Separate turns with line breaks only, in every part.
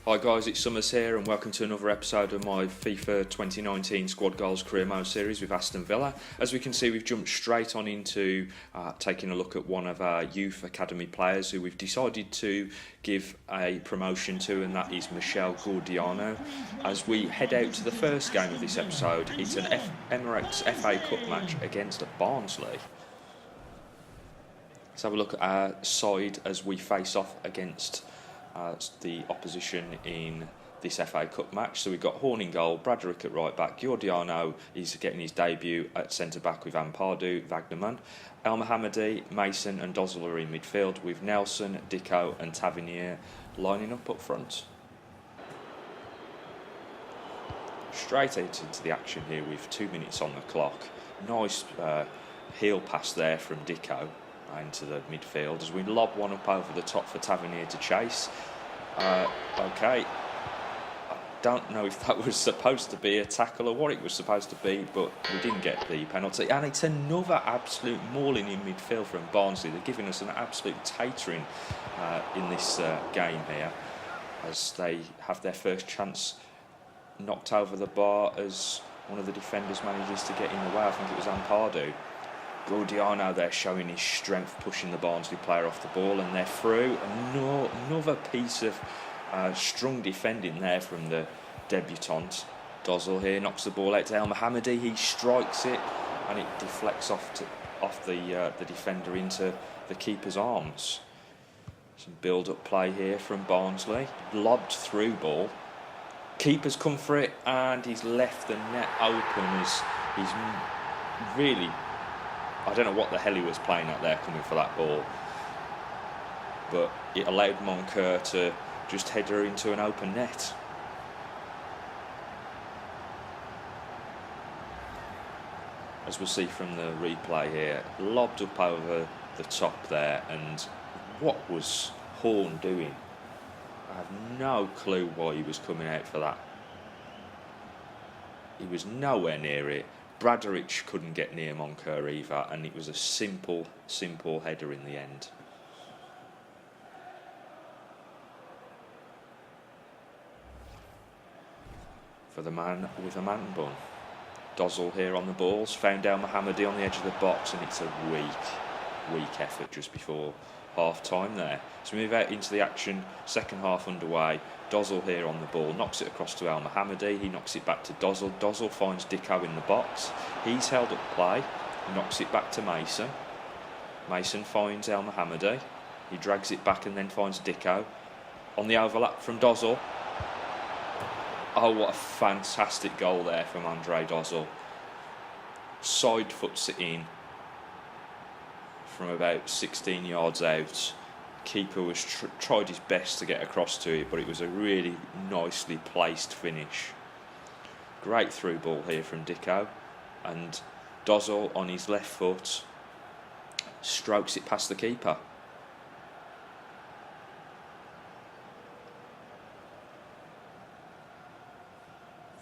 Hi guys, it's Summers here and welcome to another episode of my FIFA 2019 Squad Goals Career Mode series with Aston Villa. As we can see, we've jumped straight on into taking a look at one of our youth academy players who we've decided to give a promotion to, and that is Michel Gordiano. As we head out to the first game of this episode, it's an Emirates FA Cup match against Barnsley. Let's have a look at our side as we face off against the opposition in this FA Cup match. So we've got Horn in goal, Braderick at right back, Gordiano is getting his debut at centre back with Ampadu, Wagnerman, El Mohammadi, Mason and Dozzle are in midfield with Nelson, Dicko and Tavernier lining up front. Straight into the action here with 2 minutes on the clock. Nice heel pass there from Dicko into the midfield as we lob one up over the top for Tavernier to chase. Okay, I don't know if that was supposed to be a tackle or what it was supposed to be, but we didn't get the penalty, and it's another absolute mauling in midfield from Barnsley. They're giving us an absolute tatering in this game here as they have their first chance knocked over the bar as one of the defenders manages to get in the way. I think it was Ampadu. Gordiano there showing his strength, pushing the Barnsley player off the ball, and they're through. Another piece of strong defending there from the debutant. Dozzle here knocks the ball out to El Mohammadi. He strikes it, and it deflects off the defender into the keeper's arms. Some build-up play here from Barnsley. Lobbed through ball. Keeper's come for it, and he's left the net open as he's really... I don't know what the hell he was playing out there coming for that ball, but it allowed Moncur to just header into an open net. As we'll see from the replay here, lobbed up over the top there, and what was Horn doing? I have no clue why he was coming out for that. He was nowhere near it. Braderick couldn't get near Moncur either, and it was a simple header in the end. For the man with a man bun. Dozzle here on the balls, found El Mohammadi on the edge of the box, and it's a weak effort just before half time there. So we move out into the action, second half underway. Dozzle here on the ball, knocks it across to El Mohammadi. He knocks it back to Dozzle. Dozzle finds Dicko in the box. He's held up play, knocks it back to Mason. Mason finds El Mohammadi. He drags it back and then finds Dicko. On the overlap from Dozzle. Oh, what a fantastic goal there from Andre Dozzle. Side foots it in from about 16 yards out. Keeper was tried his best to get across to it, but it was a really nicely placed finish. Great through ball here from Dicko, and Dozzle on his left foot strokes it past the keeper.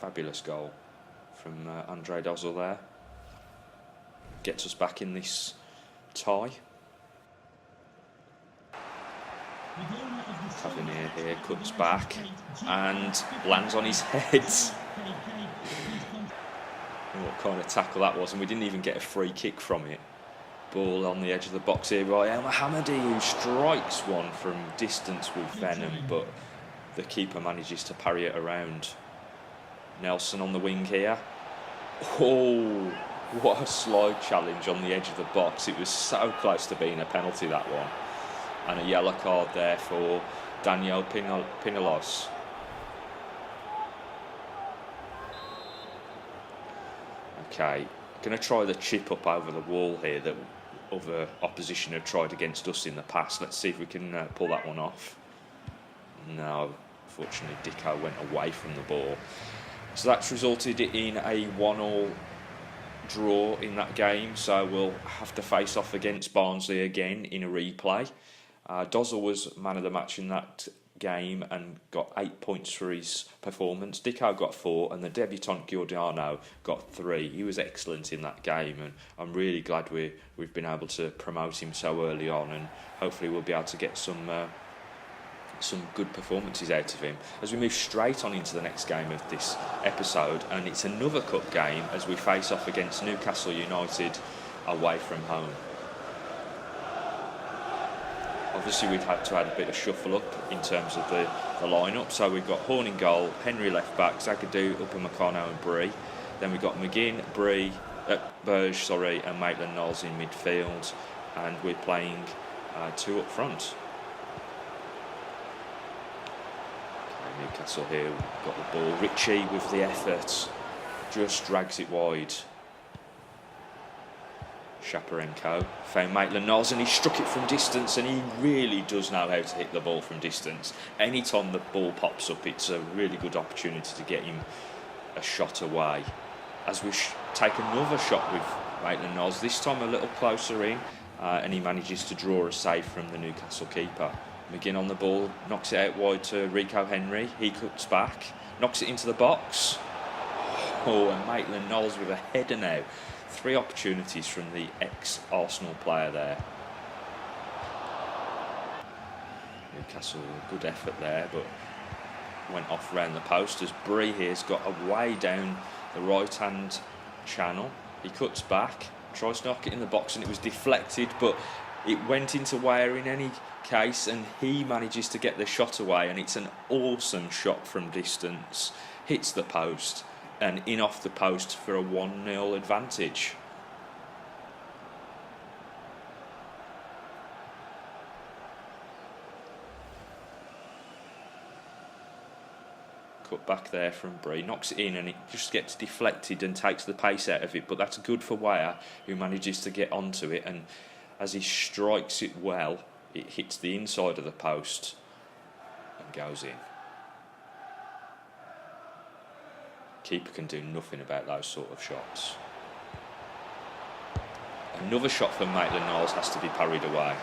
Fabulous goal from Andre Dozzle there. Gets us back in this tie. Tavernier here cuts back and lands on his head. What kind of tackle that was, and we didn't even get a free kick from it. Ball on the edge of the box here by El Mohammadi, who strikes one from distance with venom, but the keeper manages to parry it around. Nelson on the wing here. Oh, what a slide challenge on the edge of the box. It was so close to being a penalty, that one. And a yellow card there for Daniel Pinalos. Okay, going to try the chip up over the wall here that other opposition have tried against us in the past. Let's see if we can pull that one off. No, unfortunately Dicko went away from the ball. So that's resulted in a 1-1 draw in that game, so we'll have to face off against Barnsley again in a replay. Dozzle was man of the match in that game and got 8 points for his performance. Dicko got 4 and the debutant Giordano got 3. He was excellent in that game, and I'm really glad we've been able to promote him so early on, and hopefully we'll be able to get some good performances out of him as we move straight on into the next game of this episode. And it's another cup game as we face off against Newcastle United away from home. Obviously we've had to add a bit of shuffle up in terms of the lineup. So we've got Horn in goal, Henry left back, Zagadou, Upamecano and Bree. Then we've got McGinn, Burge, and Maitland-Niles in midfield, and we're playing 2 up front. Newcastle here, got the ball. Ritchie with the effort, just drags it wide. Shaparenko found Maitland-Niles and he struck it from distance, and he really does know how to hit the ball from distance. Anytime the ball pops up, it's a really good opportunity to get him a shot away. As we take another shot with Maitland-Niles, this time a little closer in, and he manages to draw a save from the Newcastle keeper. McGinn on the ball, knocks it out wide to Rico Henry. He cuts back, knocks it into the box. Oh, and Maitland-Niles with a header now. 3 opportunities from the ex-Arsenal player there. Newcastle, a good effort there, but went off round the post as Bree here's got a way down the right-hand channel. He cuts back, tries to knock it in the box, and it was deflected, but it went into Weah in any case, and he manages to get the shot away, and it's an awesome shot from distance. Hits the post and in off the post for a 1-0 advantage. Cut back there from Bree, knocks it in and it just gets deflected and takes the pace out of it, but that's good for Weah, who manages to get onto it, and as he strikes it well, it hits the inside of the post and goes in. Keeper can do nothing about those sort of shots. Another shot from Maitland-Niles has to be parried away.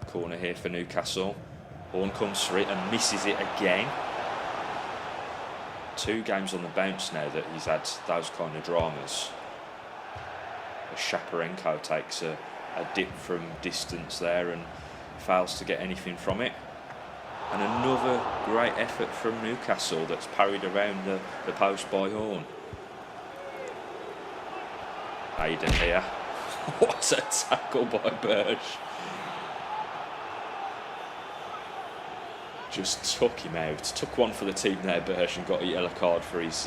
Corner here for Newcastle. Horn comes for it and misses it again. 2 games on the bounce now that he's had those kind of dramas. Shaparenko takes a dip from distance there and fails to get anything from it. And another great effort from Newcastle that's parried around the post by Horn. Aiden here. What a tackle by Burge. Just took him out. Took one for the team there, Burge, and got a yellow card for his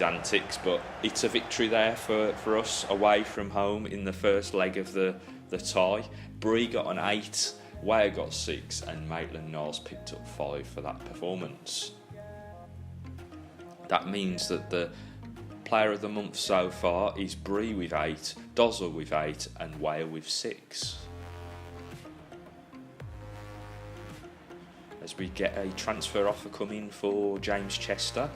antics, but it's a victory there for us away from home in the first leg of the tie. Bree got an 8, Weah got 6, and Maitland-Niles picked up 5 for that performance. That means that the player of the month so far is Bree with 8, Dozzle with 8, and Weah with 6. As we get a transfer offer coming for James Chester,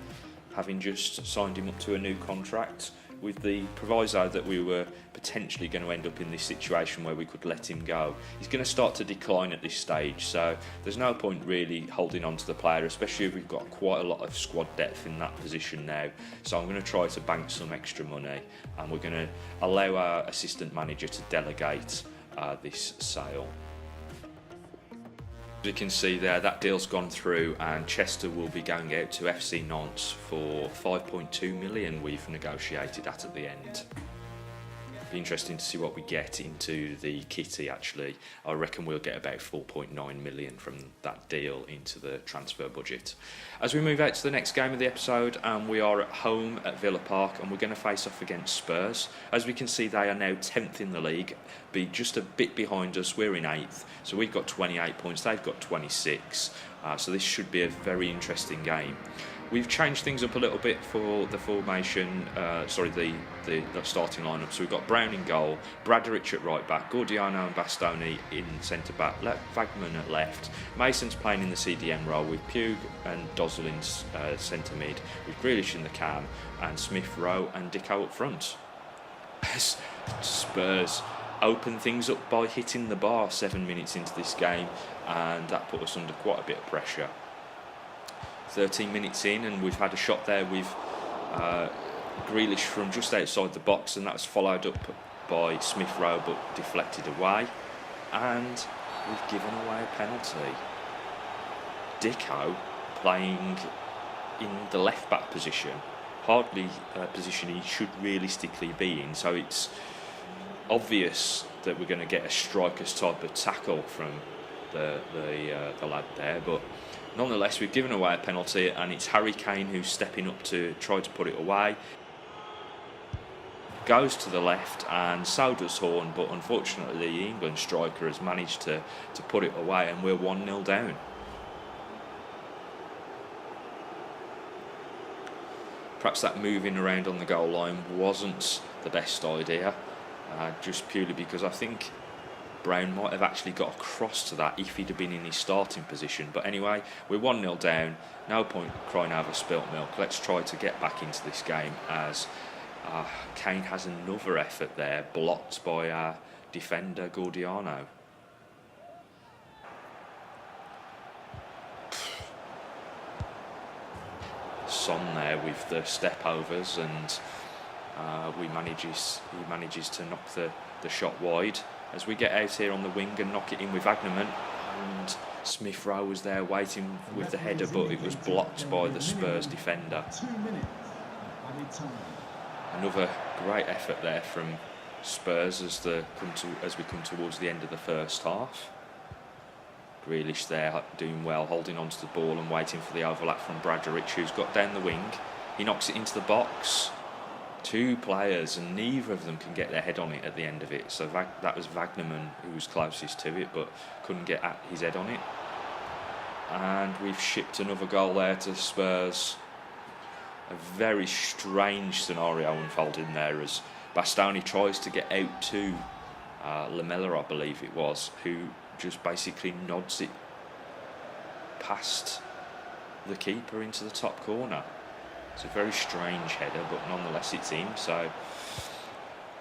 having just signed him up to a new contract, with the proviso that we were potentially going to end up in this situation where we could let him go. He's going to start to decline at this stage, so there's no point really holding on to the player, especially if we've got quite a lot of squad depth in that position now. So I'm going to try to bank some extra money, and we're going to allow our assistant manager to delegate this sale. As you can see there, that deal's gone through, and Chester will be going out to FC Nantes for 5.2 million we've negotiated at the end. Be interesting to see what we get into the kitty actually. I reckon we'll get about 4.9 million from that deal into the transfer budget. As we move out to the next game of the episode, we are at home at Villa Park, and we're going to face off against Spurs. As we can see, they are now 10th in the league, be just a bit behind us. We're in 8th, so we've got 28 points, they've got 26, so this should be a very interesting game. We've changed things up a little bit for the formation, the starting lineup. So we've got Brown in goal, Bradrich at right back, Giordano and Bastoni in centre back, Vagman at left. Mason's playing in the CDM role with Pugh and Dozzle in centre mid, with Grealish in the cam, and Smith Rowe and Dicko up front. Spurs opened things up by hitting the bar 7 minutes into this game, and that put us under quite a bit of pressure. 13 minutes in, and we've had a shot there with Grealish from just outside the box, and that's followed up by Smith Rowe but deflected away, and we've given away a penalty. Dicko playing in the left back position, hardly a position he should realistically be in, so it's obvious that we're going to get a striker's type of tackle from the lad there, but nonetheless we've given away a penalty, and it's Harry Kane who's stepping up to try to put it away. Goes to the left, and so does Horn, but unfortunately the England striker has managed to put it away, and we're 1-0 down. Perhaps that moving around on the goal line wasn't the best idea, just purely because I think Brown might have actually got across to that if he'd have been in his starting position. But anyway, we're 1-0 down, no point crying over spilt milk. Let's try to get back into this game, as Kane has another effort there, blocked by our defender Gordiano. Son there with the step overs, and he manages to knock the shot wide. As we get out here on the wing and knock it in with Agneman, and Smith Rowe was there waiting with the header, but it was blocked by the Spurs defender. Another great effort there from Spurs as we come towards the end of the first half. Grealish there doing well, holding onto the ball and waiting for the overlap from Bradrich, who's got down the wing. He knocks it into the box. Two players, and neither of them can get their head on it at the end of it. So that was Wagnerman who was closest to it, but couldn't get his head on it. And we've shipped another goal there to Spurs. A very strange scenario unfolding there as Bastoni tries to get out to Lamela, I believe it was, who just basically nods it past the keeper into the top corner. It's a very strange header, but nonetheless it's in. So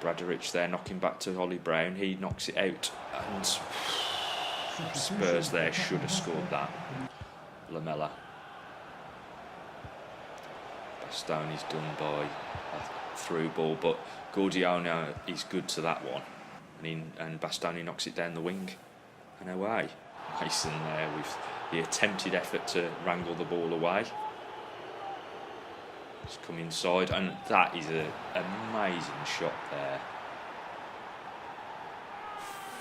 Bradrich there knocking back to Ollie Brown. He knocks it out, and Spurs there should have scored that. Lamela. Bastoni's done by a through ball, but Gordiano is good to that one. And Bastoni knocks it down the wing and away. Mason there with the attempted effort to wrangle the ball away. It's come inside, and that is an amazing shot there.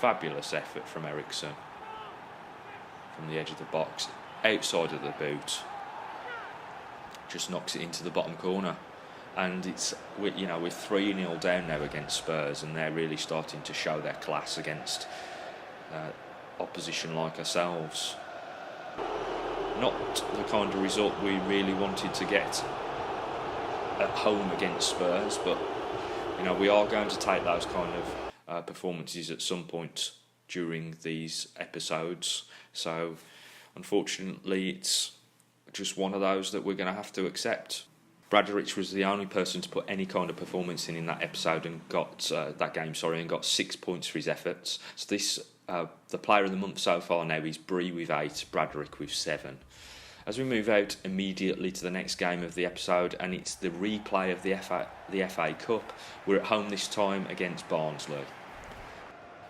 Fabulous effort from Eriksson from the edge of the box, outside of the boot. Just knocks it into the bottom corner, and we're 3-0 down now against Spurs, and they're really starting to show their class against opposition like ourselves. Not the kind of result we really wanted to get at home against Spurs, but we are going to take those kind of performances at some point during these episodes. So unfortunately it's just one of those that we're going to have to accept. Bradrich was the only person to put any kind of performance in that episode and got and got 6 points for his efforts. So this the player of the month so far now is Bree with 8, Bradrich with 7. As we move out immediately to the next game of the episode, and it's the replay of the FA Cup. We're at home this time against Barnsley.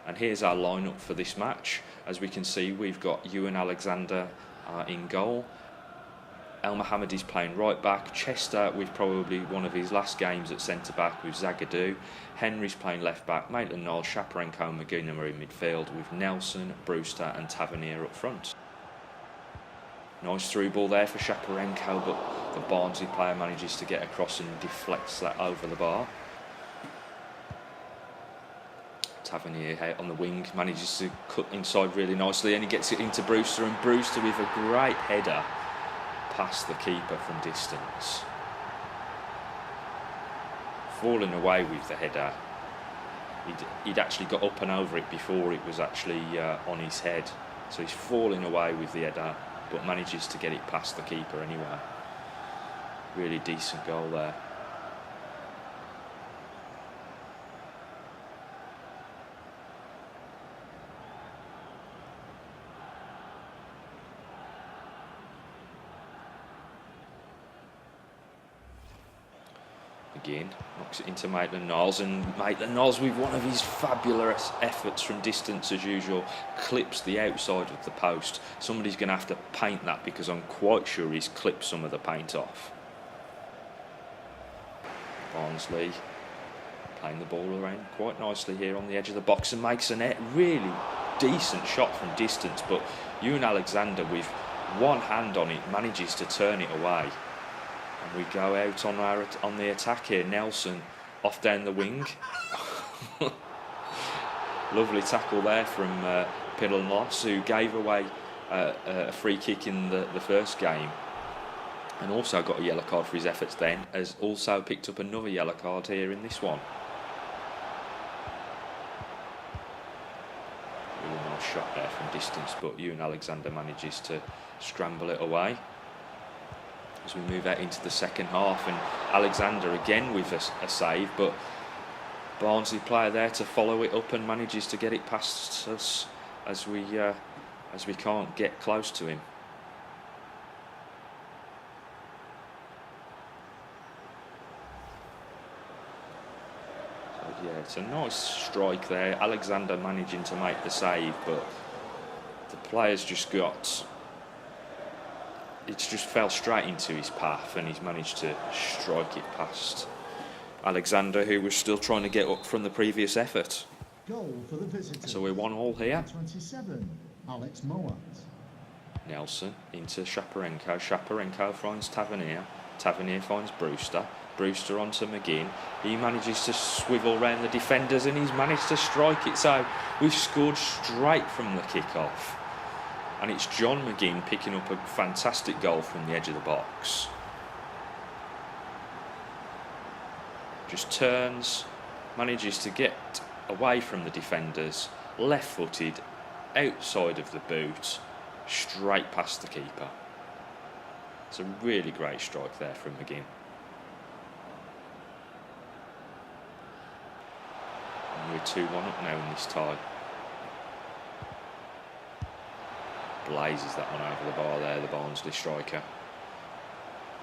And here's our lineup for this match. As we can see, we've got Ewan Alexander in goal. El Mohamed is playing right back. Chester with probably one of his last games at centre back with Zagadou. Henry's playing left back. Maitland-Niles, Shaparenko and McGinnon are in midfield with Nelson, Brewster and Tavernier up front. Nice through ball there for Shaparenko, but the Barnsley player manages to get across and deflects that over the bar. Tavernier on the wing manages to cut inside really nicely, and he gets it into Brewster, and Brewster with a great header past the keeper from distance. Falling away with the header. He'd actually got up and over it before it was actually on his head. So he's falling away with the header, but manages to get it past the keeper anyway. Really decent goal there. McGinn knocks it into Maitland-Niles, and Maitland-Niles, with one of his fabulous efforts from distance as usual, clips the outside of the post. Somebody's going to have to paint that, because I'm quite sure he's clipped some of the paint off. Barnsley playing the ball around quite nicely here on the edge of the box and makes a really decent shot from distance, but Ewan Alexander, with one hand on it, manages to turn it away. And we go out on the attack here. Nelson off down the wing. Lovely tackle there from Pilon-Loss, who gave away a free kick in the first game, and also got a yellow card for his efforts then, has also picked up another yellow card here in this one. Really nice shot there from distance, but Ewan Alexander manages to scramble it away. As we move out into the second half, and Alexander again with a save, but Barnsley player there to follow it up and manages to get it past us as we can't get close to him. So yeah, it's a nice strike there. Alexander managing to make the save, but the player's just fell straight into his path, and he's managed to strike it past Alexander, who was still trying to get up from the previous effort.
Goal for the visitors.
So we're 1-1 here.
27, Alex Moat.
Nelson into Shaparenko. Shaparenko finds Tavernier. Tavernier finds Brewster. Brewster onto McGinn. He manages to swivel round the defenders, and he's managed to strike it. So we've scored straight from the kick-off. And it's John McGinn picking up a fantastic goal from the edge of the box. Just turns, manages to get away from the defenders, left-footed, outside of the boot, straight past the keeper. It's a really great strike there from McGinn. And we're 2-1 up now in this tie. Blazes that one over the bar there, the Barnsley striker.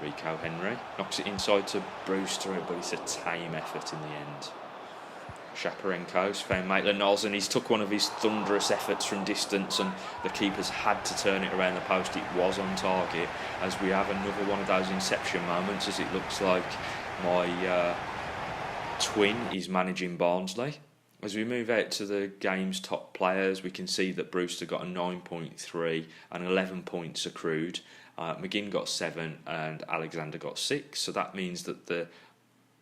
Rico Henry knocks it inside to Brewster, but it's a tame effort in the end. Shaparenko's found Maitland-Niles, and he's took one of his thunderous efforts from distance, and the keeper's had to turn it around the post. It was on target, as we have another one of those inception moments, as it looks like my twin is managing Barnsley. As we move out to the game's top players, we can see that Brewster got a 9.3 and 11 points accrued. McGinn got 7 and Alexander got 6. So that means that the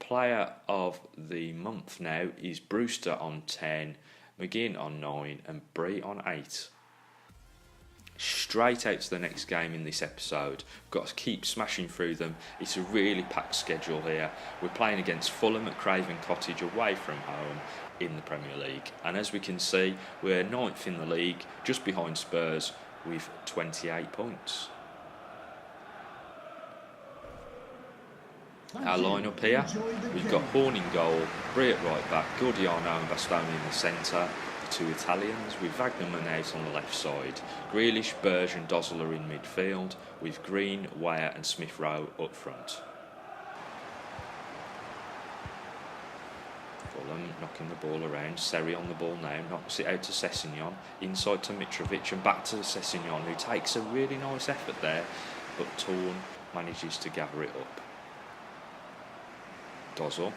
player of the month now is Brewster on 10, McGinn on 9 and Bree on 8. Straight out to the next game in this episode. We've got to keep smashing through them. It's a really packed schedule here. We're playing against Fulham at Craven Cottage away from home in the Premier League, and as we can see, we're 9th in the league, just behind Spurs with 28 points. Our line-up here, we've got Horn in goal, Bree at right back, Gordiano and Bastoni in the centre, the two Italians, with Wagnerman out on the left side, Grealish, Berge and Dozzler in midfield, with Green, Weyer and Smith-Rowe up front. Fulham knocking the ball around, Seri on the ball now, knocks it out to Sessegnon, inside to Mitrovic and back to Sessegnon, who takes a really nice effort there, but Torn manages to gather it up. Dozzle,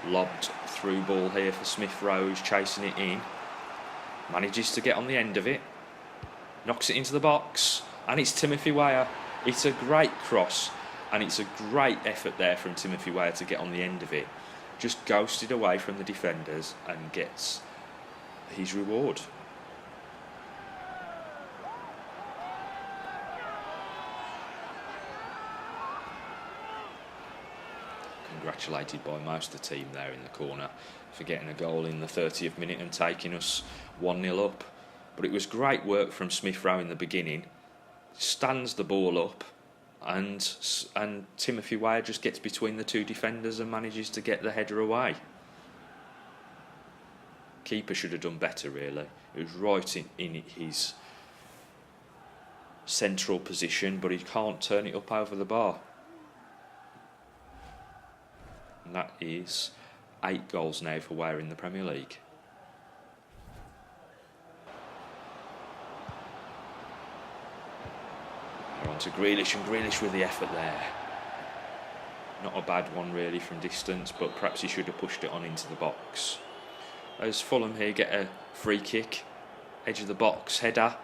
lobbed through ball here for Smith-Rowe, who's chasing it in, manages to get on the end of it, knocks it into the box, and it's Timothy Weah. It's a great cross, and it's a great effort there from Timothy Weah to get on the end of it. Just ghosted away from the defenders and gets his reward. Congratulated by most of the team there in the corner for getting a goal in the 30th minute and taking us 1-0 up. But it was great work from Smith-Rowe in the beginning. Stands the ball up, and Timothy Weah just gets between the two defenders and manages to get the header away. Keeper should have done better, really. It was right in his central position, but he can't turn it up over the bar. and that is 8 goals now for Wear in the Premier League. They're on to Grealish, and Grealish with the effort there. Not a bad one really from distance, but perhaps he should have pushed it on into the box. As Fulham here get a free kick, edge of the box, header.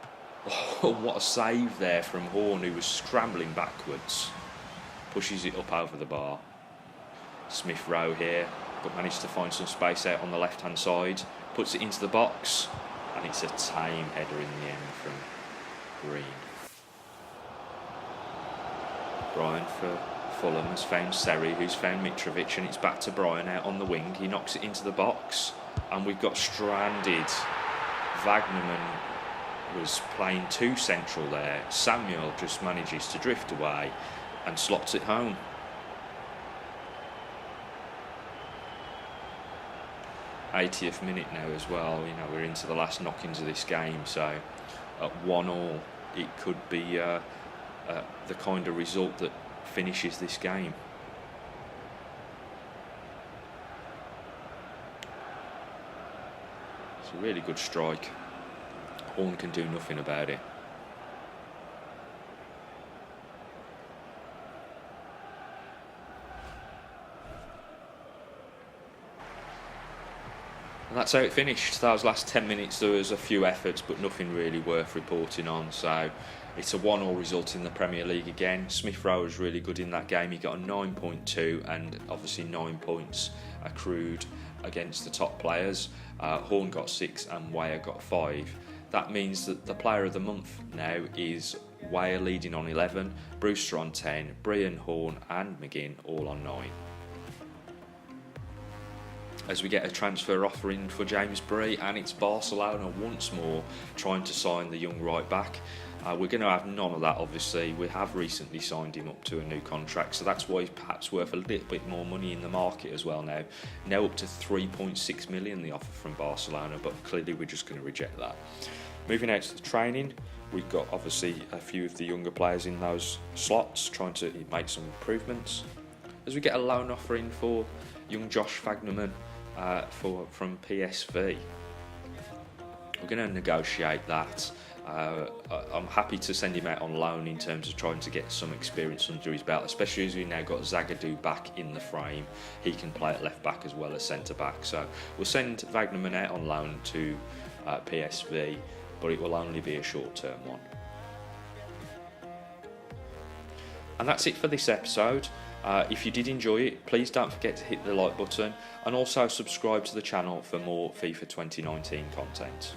Oh, what a save there from Horn, who was scrambling backwards. Pushes it up over the bar. Smith Rowe here, but managed to find some space out on the left hand side. Puts it into the box, and it's a tame header in the end from Green. Brian for Fulham has found Seri, who's found Mitrovic, and it's back to Brian out on the wing. He knocks it into the box, and we've got stranded. Wagnerman was playing too central there. Samuel just manages to drift away and slots it home. '80th minute now as well. You know, we're into the last knockings of this game, so at 1-1 it could be the kind of result that finishes this game. It's a really good strike. Horn can do nothing about it. And that's how it finished. Those last 10 minutes there was a few efforts, but nothing really worth reporting on. So it's a 1-1 result in the Premier League again. Smith Rowe was really good in that game. He got a 9.2 and obviously 9 points accrued against the top players. Horn got 6 and Weir got 5. That means that the player of the month now is Weir leading on 11, Brewster on 10, Brian, Horn and McGinn all on 9. As we get a transfer offer in for James Bree, and it's Barcelona once more trying to sign the young right back. We're going to have none of that, obviously. We have recently signed him up to a new contract, so that's why he's perhaps worth a little bit more money in the market as well now. Now up to 3.6 million the offer from Barcelona, but clearly we're just going to reject that. Moving out to the training, we've got obviously a few of the younger players in those slots trying to make some improvements. As we get a loan offer in for young Josh Wagnerman from PSV, we're going to negotiate that. I'm happy to send him out on loan in terms of trying to get some experience under his belt, especially as we've now got Zagadou back in the frame. He can play at left back as well as centre back, so we'll send Wagnerman out on loan to PSV, but it will only be a short-term one. And that's it for this episode. If you did enjoy it, please don't forget to hit the like button and also subscribe to the channel for more FIFA 2019 content.